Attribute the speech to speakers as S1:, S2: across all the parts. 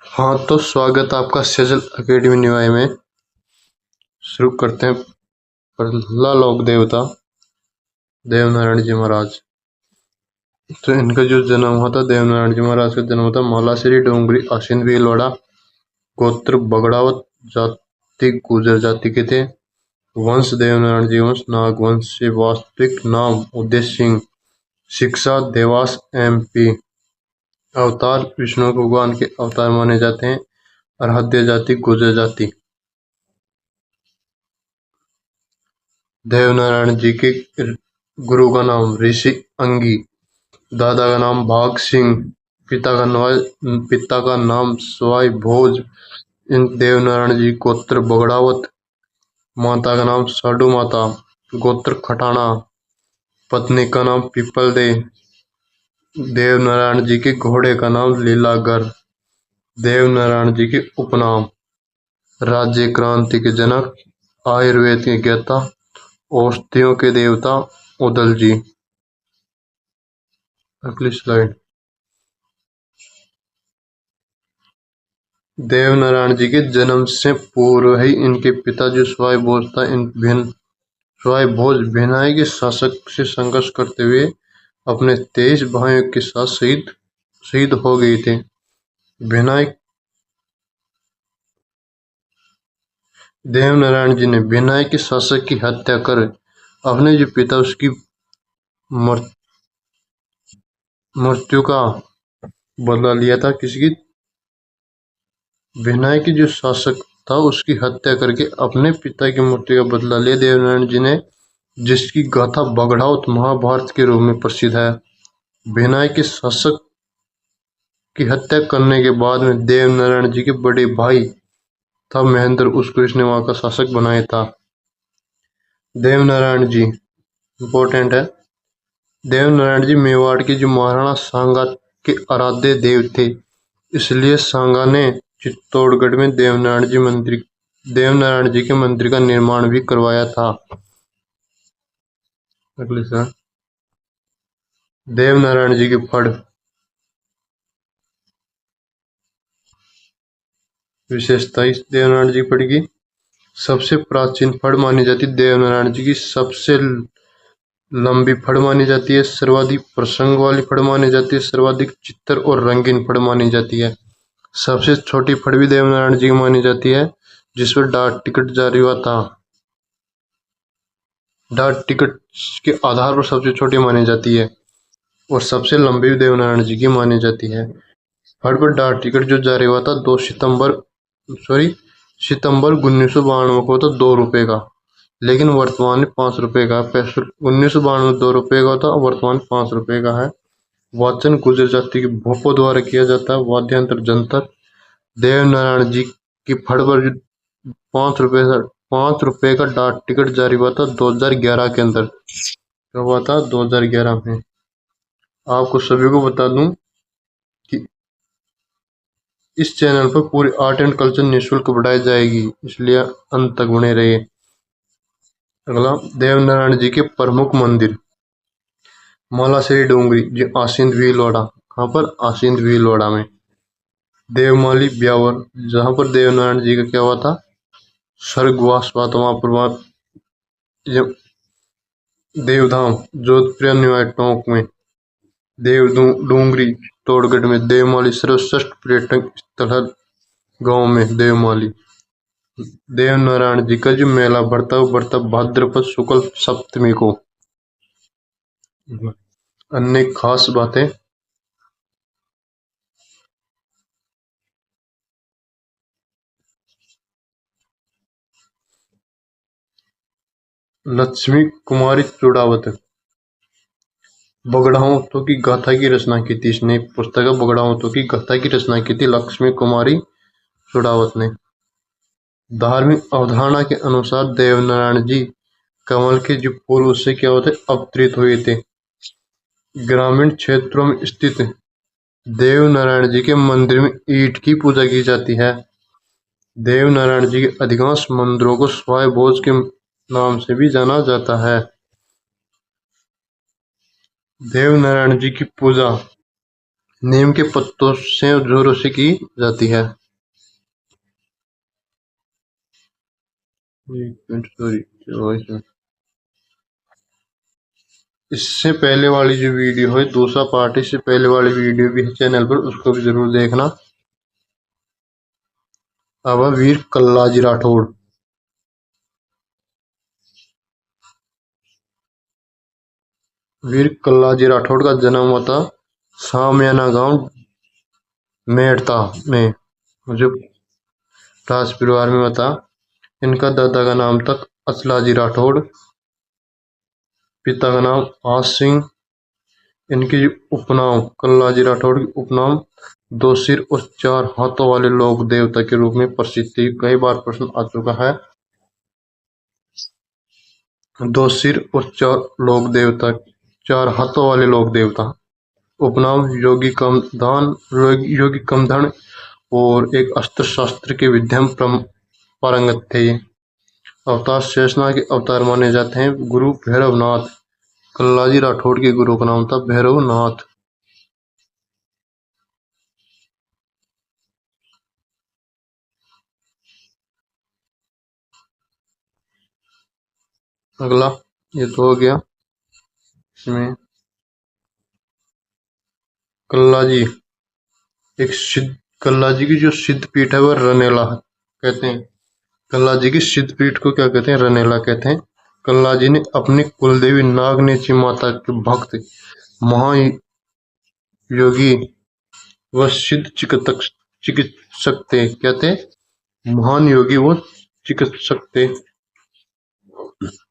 S1: हाँ, तो स्वागत है आपका सेजल एकेडमी न्यूआई में। शुरू करते हैं। पहला लोक देवता देवनारायण जी महाराज। तो इनका जो जन्म हुआ था, देवनारायण जी महाराज का जन्म हुआ था मालाश्री डोंगरी आसिंद भीलवाड़ा, गोत्र बगड़ावत, जाति गुर्जर जाति के थे। वंश देवनारायण जी वंश, नागवंश से। वास्तविक नाम उदय सिंह, शिक्षा देवास MP। अवतार विष्णु भगवान के अवतार माने जाते हैं। आराध्य जाति गुर्जर जाति। देवनारायण जी के गुरु का नाम ऋषि अंगी, दादा का नाम भाग सिंह, पिता का नाम सवाई भोज। इन देवनारायण जी गोत्र बगड़ावत, माता का नाम साडू माता, गोत्र खटाना, पत्नी का नाम पीपल दे। देवनारायण जी के घोड़े का नाम लीलागर। देवनारायण जी के उपनाम राज्य क्रांति के जनक, आयुर्वेद के ज्ञाता, औषधियों के देवता उदल जी। अगली स्लाइड। देवनारायण जी के जन्म से पूर्व ही इनके पिता जो सवाई भोज था, सवाई भोज भिनाई के शासक से संघर्ष करते हुए अपने 23 भाइयों के साथ शहीद हो गए थे। देवनारायण जी ने भिनाई के शासक की हत्या कर अपने जो पिता उसकी मृत्यु का बदला लिया था। भिनाई के जो शासक था उसकी हत्या करके अपने पिता की मृत्यु का बदला लिया देवनारायण जी ने, जिसकी गाथा बगड़ावत महाभारत के रूप में प्रसिद्ध है। भिनाई के शासक की हत्या करने के बाद में देवनारायण जी के बड़े भाई था महेंद्र, उसको इसने वहां का शासक बनाया था। देवनारायण जी इंपॉर्टेंट है। देवनारायण जी मेवाड़ के जो महाराणा सांगा के आराध्य देव थे, इसलिए सांगा ने चित्तौड़गढ़ में देवनारायण जी के मंदिर का निर्माण भी करवाया था। अगले सर। देवनारायण जी के फड़। विशेषता इस देवनारायण जी फड़ की सबसे प्राचीन फड़ मानी जाती है। देवनारायण जी की सबसे लंबी फड़ मानी जाती है। सर्वाधिक प्रसंग वाली फड़ मानी जाती है। सर्वाधिक चित्र और रंगीन फड़ मानी जाती है। सबसे छोटी फड़ भी देवनारायण जी की मानी जाती है, जिस पर डाक टिकट जारी हुआ था। डाक टिकट के आधार पर सबसे छोटी मानी जाती है और सबसे लंबी देवनारायण जी की मानी जाती है। फड़ पर डाक टिकट जो जारी हुआ था 2 सितंबर 1992 को था 2 रुपए का, लेकिन वर्तमान में 5 रुपए का। 1992 में 2 रुपए का था, वर्तमान 5 रुपए का है। वाचन गुर्जर जाति के भोपो द्वारा किया जाता है। वाद्यांतर जंतर। देवनारायण जी की फड़ पर 5 रुपए का डाक टिकट जारी हुआ था 2011 के अंदर। क्या हुआ था? 2011 में। आपको सभी को बता दूं कि इस चैनल पर पूरी आर्ट एंड कल्चर निःशुल्क पढ़ाई जाएगी, इसलिए अंत तक बने रहिए। अगला, देवनारायण जी के प्रमुख मंदिर। मालाश्री डोंगरी जो आसिंद भीलवाड़ा। कहाँ पर? आसिंद भीलवाड़ा में। देवमाली ब्यावर, जहां पर देवनारायण जी का क्या हुआ था? स्वर्गवास हुआ था। वहां पर देवधाम जोधपुर न्यूआई टोंक में। देव डूंगरी चित्तौड़गढ़ में। देवमाली सर्वश्रेष्ठ पर्यटक स्थल है गांव में देवमाली। देवनारायण जी का जो मेला बढ़ता भाद्रपद शुक्ल सप्तमी को। अन्य खास बातें। लक्ष्मी कुमारी चुड़ावत, बगड़ावतों की गाथा की रचना की थी। इसने पुस्तक बगड़ावतों की गाथा की रचना की थी लक्ष्मी कुमारी चुड़ावत ने। धार्मिक अवधारणा के अनुसार देवनारायण जी कमल के जो फूल उससे क्या होते अवतरित हुए थे। ग्रामीण क्षेत्रों में स्थित देवनारायण जी के मंदिर में ईंट की पूजा की जाती है। देवनारायण जी के अधिकांश मंदिरों को सवाई भोज के नाम से भी जाना जाता है। देवनारायण जी की पूजा नीम के पत्तों से जो रोसी की जाती है। एक मिनट, सॉरी। इससे पहले वाली जो वीडियो है, दूसरा पार्ट, इससे पहले वाली वीडियो भी है चैनल पर, उसको भी जरूर देखना। अब वीर कल्लाजी राठौड़। वीर कल्लाजी राठौड़ का जन्म हुआ था सामियाना गांव मेड़ता में, जो राज परिवार में हुआ था। इनका दादा का नाम था असलाजी राठौड़, पिता का नाम आस सिंह। इनकी उपनाम कल्लाजी राठौड़ की उपनाम दो सिर और चार हाथों वाले लोक देवता के रूप में प्रसिद्ध थी। कई बार प्रश्न आ चुका है। दो सिर और चार लोक देवता, चार हाथों वाले लोक देवता। उपनाम योगी कमदान, योगी कमधन, और एक अस्त्र शास्त्र के विद्या में पारंगत थे ये। अवतार शेषनाग के अवतार माने जाते हैं। गुरु भैरवनाथ। कल्लाजी राठौड़ के गुरु का नाम था भैरवनाथ। अगला, ये तो हो गया। इसमें कल्लाजी, एक सिद्ध, कल्लाजी की जो सिद्ध पीठ है वह रनेला कहते हैं। कल्लाजी की सिद्ध पीठ को क्या कहते हैं? रनेला कहते हैं। कल्लाजी ने अपनी कुलदेवी नागनेची माता के भक्त महायोगी व सिद्ध चिकित्सक थे। क्या थे? महान योगी व चिकित्सक थे।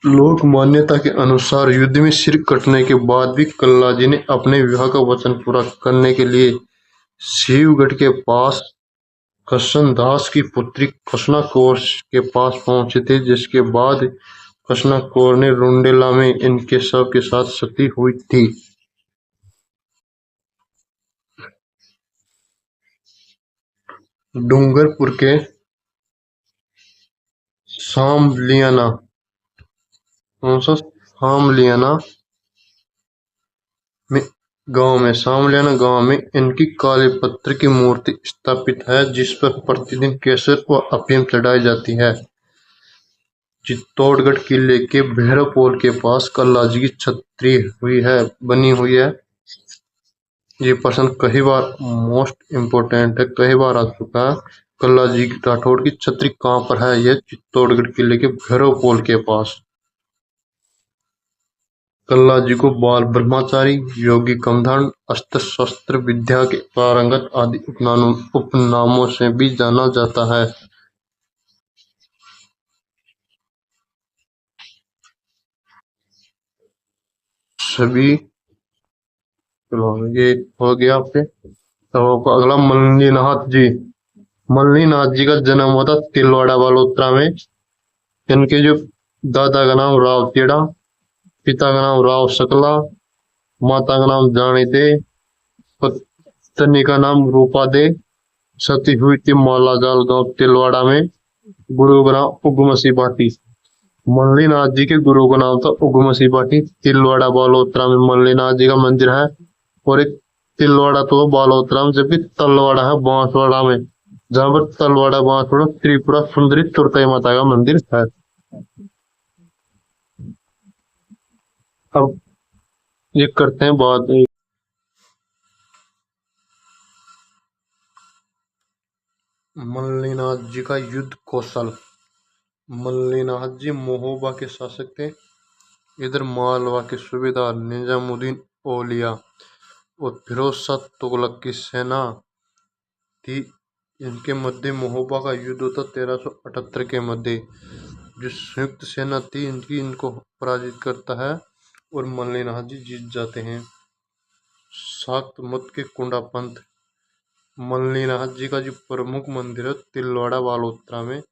S1: लोक मान्यता के अनुसार युद्ध में सिर कटने के बाद भी कल्लाजी ने अपने विवाह का वचन पूरा करने के लिए शिवगढ़ के पास कृष्ण दास की पुत्री कृष्णा कौर के पास पहुंचे थे, जिसके बाद कृष्णा कौर ने रुंडेला में इनके शव के साथ सती हुई थी। डूंगरपुर के सामलियाना, कौन सा? सामलियाना में सामलियाना गांव में इनकी काले पत्थर की मूर्ति स्थापित है, जिस पर प्रतिदिन केसर व अफीम चढ़ाई जाती है। चित्तौड़गढ़ किले के भैरव पोल के पास कल्लाजी की छतरी बनी हुई है। ये प्रश्न कई बार मोस्ट इम्पोर्टेंट है, कई बार आ चुका है। कल्लाजी राठौड़ की छतरी कहाँ पर है? यह चित्तौड़गढ़ किले के भैरव पोल के पास। कल्लाजी को बाल ब्रह्मचारी, योगी कमधन, अस्त्र शस्त्र विद्या के पारंगत आदि उपनामों से भी जाना जाता है। सभी, चलो ये हो गया आपके। तो अगला मल्लीनाथ जी। मल्लीनाथ जी का जन्म हुआ था तिलवाड़ा बालोतरा में। इनके जो दादा का नाम राव तेड़ा, पिता का नाम राव सकला, माता का नाम जानी दे, पत्नी का नाम रूपा दे। सती हुई थी मौलाजाल गांव तिलवाड़ा में। गुरु का नाम उगमसी बाटी। मल्लीनाथ जी के गुरु का नाम था उगमसी बाटी। तिलवाड़ा बालोतरा में मल्लीनाथ जी का मंदिर है। और एक तिलवाड़ा तो बालोतरा में, जबकि तलवाड़ा है बांसवाड़ा में, जहां पर तलवाड़ा बांसवाड़ा त्रिपुरा सुंदरी तुरतई माता का मंदिर है। अब ये करते हैं बात मल्लीनाथ जी का युद्ध कौशल। मल्लीनाथ जी महोबा के शासक थे। इधर मालवा के सूबेदार निजामुद्दीन औलिया और फिरोज शाह तुगलक की सेना थी। इनके मध्य महोबा का युद्ध होता 1378 के मध्य। जो संयुक्त सेना थी इनकी, इनको पराजित करता है और मल्लीनाथ जी जीत जाते हैं। शाक्त मत के कुंडा पंथ। मल्लीनाथ जी का जो प्रमुख मंदिर है तिलवाड़ा बालोतरा में,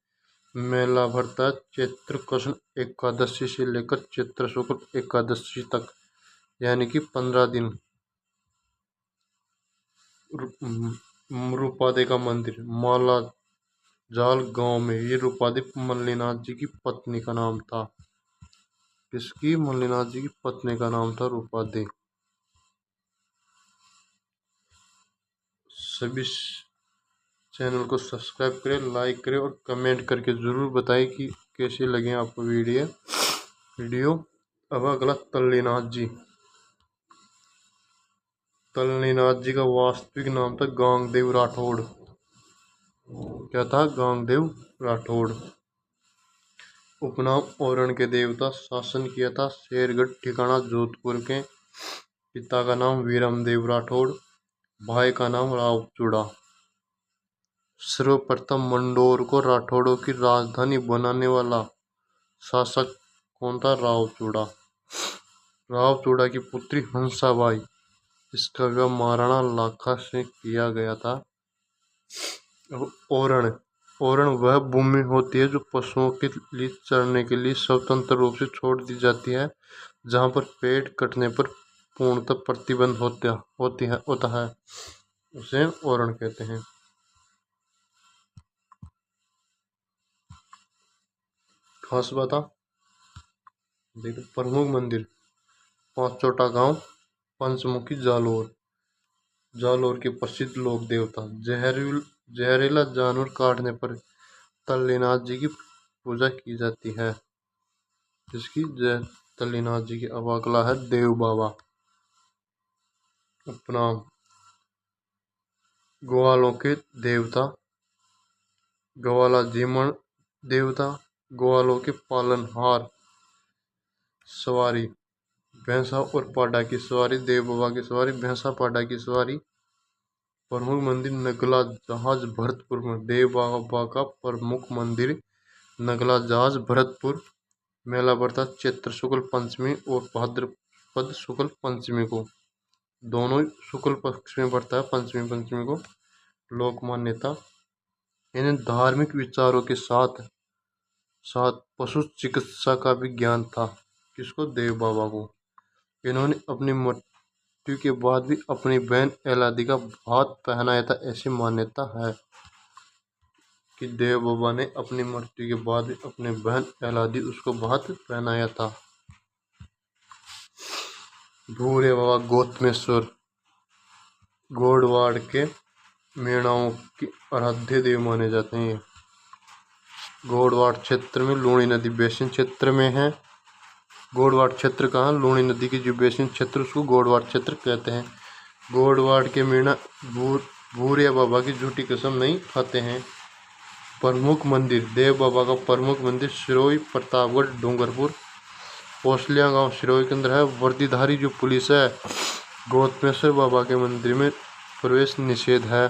S1: मेला भरता है चैत्र कृष्ण एकादशी से लेकर चैत्र शुक्ल एकादशी तक, यानी कि 15 दिन। रूपादे का मंदिर माला जाल गांव में, ये रूपादे मल्लीनाथ जी की पत्नी का नाम था। किसकी? मल्लीनाथ जी की पत्नी का नाम था रूपादे। सभी चैनल को सब्सक्राइब करें, लाइक करें और कमेंट करके ज़रूर बताएं कि कैसे लगे आपको वीडियो। अब अगला तल्लीनाथ जी। तल्लीनाथ जी का वास्तविक नाम था गांगदेव राठौड़। क्या था? गांगदेव राठौड़। उपनाम ओरण के देवता। शासन किया था शेरगढ़ ठिकाना जोधपुर के। पिता का नाम वीरमदेव राठौड़, भाई का नाम रावचूड़ा। सर्वप्रथम मंडोर को राठौड़ों की राजधानी बनाने वाला शासक कौन था? रावचूड़ा। रावचूड़ा की पुत्री हंसाबाई, इसका विवाह महाराणा लाखा से किया गया था। ओरण। ओरण वह भूमि होती है जो पशुओं के लिए चरने के लिए स्वतंत्र रूप से छोड़ दी जाती है, जहां पर पेड़ कटने पर पूर्णतः प्रतिबंध होता है, उसे ओरण कहते हैं। खास बात देखो, प्रमुख मंदिर पांचोटा गांव, पंचमुखी जालोर। जालोर के प्रसिद्ध लोक देवता। जहरीला जानवर काटने पर तल्लीनाथ जी की पूजा की जाती है, जिसकी तल्लीनाथ जी की अवकला है देव बाबा। उपनाम ग्वालों के देवता। ग्वाला जीमण देवता। ग्वालों के पालनहार। सवारी भैंसा और पाडा की सवारी। देव बाबा की सवारी भैंसा पाडा की सवारी। प्रमुख मंदिर नगला जहाज भरतपुर में। देव बाबा का प्रमुख मंदिर नगला जहाज भरतपुर। मेला पड़ता चैत्र शुक्ल पंचमी और भाद्रपद शुक्ल पंचमी को। दोनों शुक्ल पक्ष में पड़ता है, पंचमी को। लोक मान्यता, इन्हें धार्मिक विचारों के साथ साथ पशु चिकित्सा का भी ज्ञान था। किसको? देव बाबा को। इन्होंने अपनी मृत्यु के बाद भी अपनी बहन एलादी का हाथ पहनाया था। ऐसी मान्यता है कि देव बाबा ने अपनी मृत्यु के बाद भी अपनी बहन एलादी उसको हाथ पहनाया था। भूरे बाबा गौतमेश्वर गोडवाड़ के मीणाओं के आराध्य देव माने जाते हैं। गोडवाड़ क्षेत्र में लूणी नदी बेसिन क्षेत्र में है। गोडवाड़ क्षेत्र कहाँ? लूणी नदी की जो बेसिन क्षेत्र, उसको गोडवाड़ क्षेत्र कहते हैं। गोडवाड़ के मीणा भूरिया बाबा की झूठी कसम नहीं खाते हैं। प्रमुख मंदिर देव बाबा का प्रमुख मंदिर सिरोही प्रतापगढ़ डूंगरपुर। पोसलिया गांव सिरोही के अंदर है। वर्दीधारी जो पुलिस है, गौतमेश्वर बाबा के मंदिर में प्रवेश निषेध है।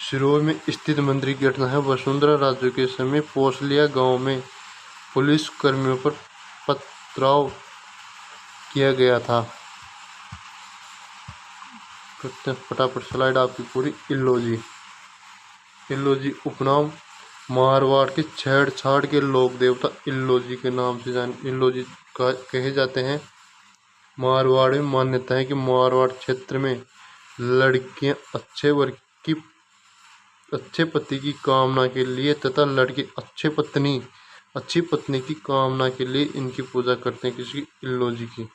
S1: सिरोही में स्थित मंदिर की घटना है वसुंधरा राजे के समय पोसलिया गांव में पुलिस कर्मियों पर पथराव किया गया था। फटाफट स्लाइड आपकी पूरी। इल्लोजी। इल्लोजी उपनाम मारवाड़ के छेड़छाड़ के लोक देवता इल्लोजी के नाम से इल्लोजी कहे जाते हैं। मारवाड़ में मान्यता है कि मारवाड़ क्षेत्र में लड़कियां अच्छे पति की कामना के लिए तथा लड़के अच्छी पत्नी की कामना के लिए इनकी पूजा करते हैं। किसी? इल्लोजी की।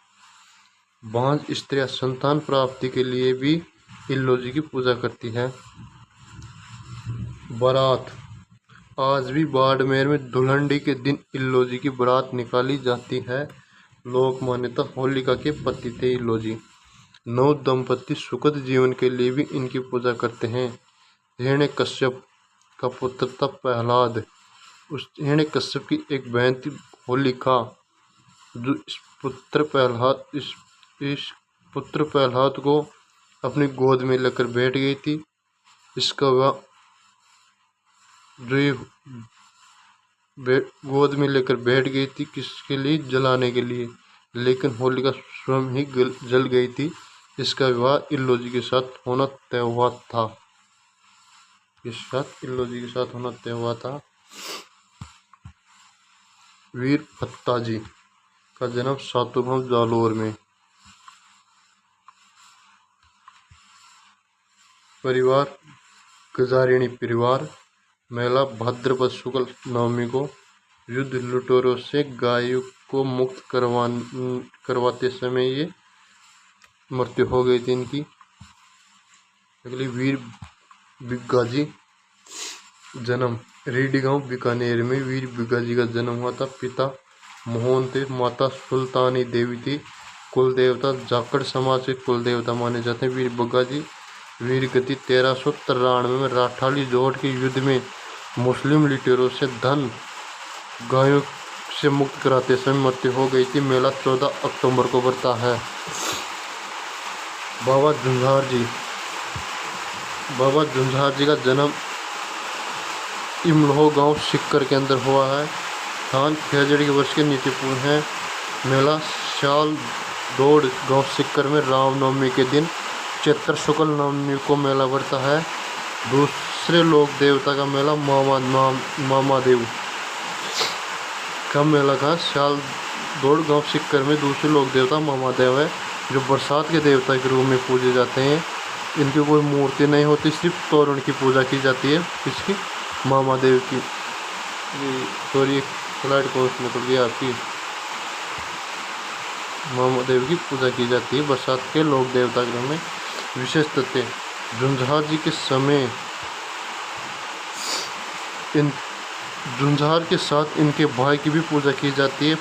S1: बांझ स्त्रियां संतान प्राप्ति के लिए भी इल्लोजी की पूजा करती है। बारात। आज भी बाड़मेर में धुलंडी के दिन इल्लोजी की बारात निकाली जाती है। लोक मान्यता, होलिका के पति थे इल्लोजी। नौ दंपति सुखद जीवन के लिए भी इनकी पूजा करते हैं। हिरण्यकश्यप का पुत्र था प्रहलाद। उस हिरण्यकश्यप की एक बहन थी होलिका, जो इस पुत्र प्रहलाद को अपनी गोद में लेकर बैठ गई थी। इसका विवाह गोद में लेकर बैठ गई थी किसके लिए? जलाने के लिए, लेकिन होलिका स्वयं ही जल गई थी। इसका विवाह इल्लोजी के साथ होना तय हुआ था। इसके साथ इल्लोजी के साथ होना तय हुआ था। वीर भत्ता जी का जन्म सातुगांव जालोर में। परिवार गजारिणी परिवार। मेला भाद्रपद शुक्ल नवमी को। युद्ध लुटेरों से गायों को मुक्त करवाते समय ये मृत्यु हो गई थी इनकी। अगली वीर बिग्गाजी जन्म। रेडी गांव बीकानेर में वीर बिग्गाजी का जन्म हुआ था। पिता मोहन थे, माता सुल्तानी देवी थी। कुल देवता जाखड़ समाज के कुल देवता माने जाते हैं। वीर बिग्गाजी वीर गति 1393 में राठाली जोड़ के युद्ध में मुस्लिम लुटेरों से धन गायों से मुक्त कराते समय मृत्यु हो गई थी। मेला 14 अक्टूबर को पड़ता है। बाबा झुंझार जी का जन्म इमलोह गांव सिक्कर के अंदर हुआ है। स्थान खेजड़ी के वर्ष के नीचे पूर्ण है। मेला शाल दौड़ गांव सिक्कर में रामनवमी के दिन चैत्र शुक्ल नवमी को मेला बढ़ता है। दूसरे लोक देवता का मेला मामादेव का मेला का शाल दौड़ गांव सिक्कर में दूसरे लोक देवता मामादेव है, जो बरसात के देवता के रूप में पूजे जाते हैं। इनकी कोई मूर्ति नहीं होती, सिर्फ तोरण की पूजा की जाती है। इसकी मामादेव की सॉरी स्लाइड को निकल गया आपकी। मामादेव की पूजा की जाती है बरसात के लोक देवता के रूप में। विशेष तथ्य झुंझार जी के समय इन झुंझार के साथ इनके भाई की भी पूजा की जाती है।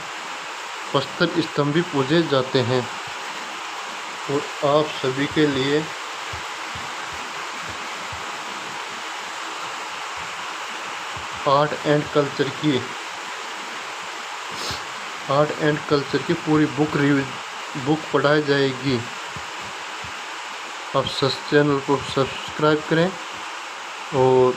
S1: पत्थर स्तंभ भी पूजे जाते हैं। और आप सभी के लिए आर्ट एंड कल्चर की पूरी बुक पढ़ाई जाएगी। आप चैनल को सब्सक्राइब करें और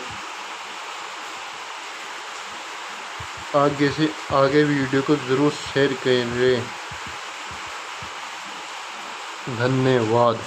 S1: आगे वीडियो को ज़रूर शेयर करें। धन्यवाद।